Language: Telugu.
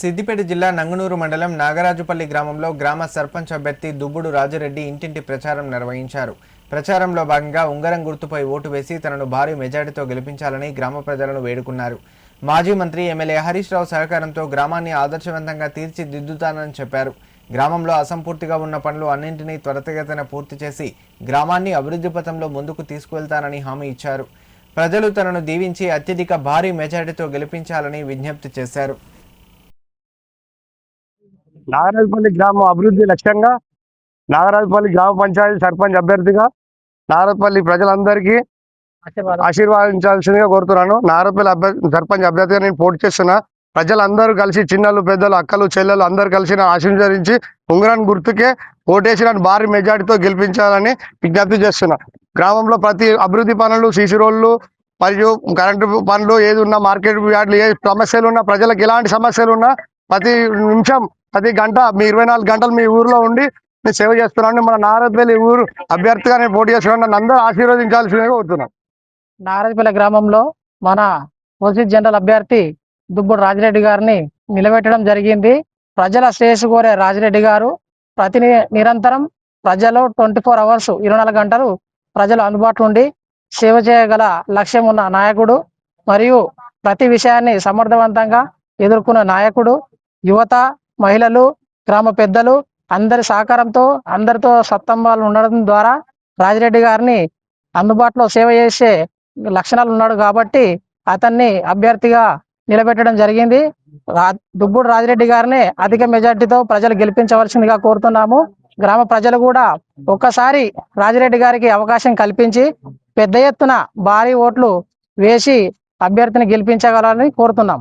సిద్దిపేట జిల్లా నంగునూరు మండలం నాగరాజుపల్లి గ్రామంలో గ్రామ సర్పంచ్ అభ్యర్థి దుబ్బుడు రాజరెడ్డి ఇంటింటి ప్రచారం నిర్వహించారు. ప్రచారంలో భాగంగా ఉంగరం గుర్తుపై ఓటు వేసి తనను భారీ మెజారిటీతో గెలిపించాలని గ్రామ ప్రజలను వేడుకున్నారు. మాజీ మంత్రి ఎమ్మెల్యే హరీష్ రావు సహకారంతో గ్రామాన్ని ఆదర్శవంతంగా తీర్చిదిద్దుతానని చెప్పారు. గ్రామంలో అసంపూర్తిగా ఉన్న పనులు అన్నింటినీ త్వరితగతిన పూర్తి చేసి గ్రామాన్ని అభివృద్ధి పథంలో ముందుకు తీసుకువెళ్తానని హామీ ఇచ్చారు. ప్రజలు తనను దీవించి అత్యధిక భారీ మెజారిటీతో గెలిపించాలని విజ్ఞప్తి చేశారు. నాగరాజుపల్లి గ్రామ అభివృద్ధి లక్ష్యంగా నాగరాజుపల్లి గ్రామ పంచాయతీ సర్పంచ్ అభ్యర్థిగా నాగరాజుపల్లి ప్రజలందరికీ ఆశీర్వదించాల్సిందిగా కోరుతున్నాను. నాగరాజుపల్లి సర్పంచ్ అభ్యర్థిగా నేను పోటీ చేస్తున్నా. ప్రజలందరూ కలిసి చిన్నలు పెద్దలు అక్కలు చెల్లెలు అందరూ కలిసి ఆశీర్వదించి ఉంగరాన్ని గుర్తుకే ఓటేసి నన్ను భారీ మెజార్టీతో గెలిపించాలని విజ్ఞప్తి చేస్తున్నా. గ్రామంలో ప్రతి అభివృద్ధి పనులు, సీసీ రోడ్లు మరియు కరెంటు పనులు ఏది ఉన్నా, మార్కెట్ యార్డ్లు ఏ సమస్యలు ఉన్నా, ప్రజలకు ఎలాంటి సమస్యలు ఉన్నా ప్రతి నిమిషం ప్రతి గంట మీ 24 గంటలు మీ ఊర్లో ఉండి నేను సేవ చేస్తున్నాను. మన నాగరాజుపల్లి ఊరు అభ్యర్థిగా నేను పోటీ చేస్తున్నాను. నన్ను అందరూ ఆశీర్వదించాల్సిందిగా కోరుతున్నాను. నాగరాజుపల్లి గ్రామంలో మన ఓసీ జనరల్ అభ్యర్థి దుబ్బుడు రాజిరెడ్డి గారిని నిలబెట్టడం జరిగింది. ప్రజల శ్రేయస్సు కోరే రాజిరెడ్డి గారు నిరంతరం ప్రజలు 24 అవర్స్ 24 గంటలు ప్రజలు అందుబాటులో ఉండి సేవ చేయగల లక్ష్యం ఉన్న నాయకుడు మరియు ప్రతి విషయాన్ని సమర్థవంతంగా ఎదుర్కొన్న నాయకుడు. యువత, మహిళలు, గ్రామ పెద్దలు అందరి సహకారంతో అందరితో సత్తంబాలు ఉండడం ద్వారా రాజిరెడ్డి గారిని అందుబాటులో సేవ చేసే లక్షణాలు ఉన్నాడు కాబట్టి అతన్ని అభ్యర్థిగా నిలబెట్టడం జరిగింది. దుబ్బుడు రాజిరెడ్డి గారిని అధిక మెజార్టీతో ప్రజలు గెలిపించవలసిందిగా కోరుతున్నాము. గ్రామ ప్రజలు కూడా ఒక్కసారి రాజిరెడ్డి గారికి అవకాశం కల్పించి పెద్ద ఎత్తున భారీ ఓట్లు వేసి అభ్యర్థిని గెలిపించగలని కోరుతున్నాం.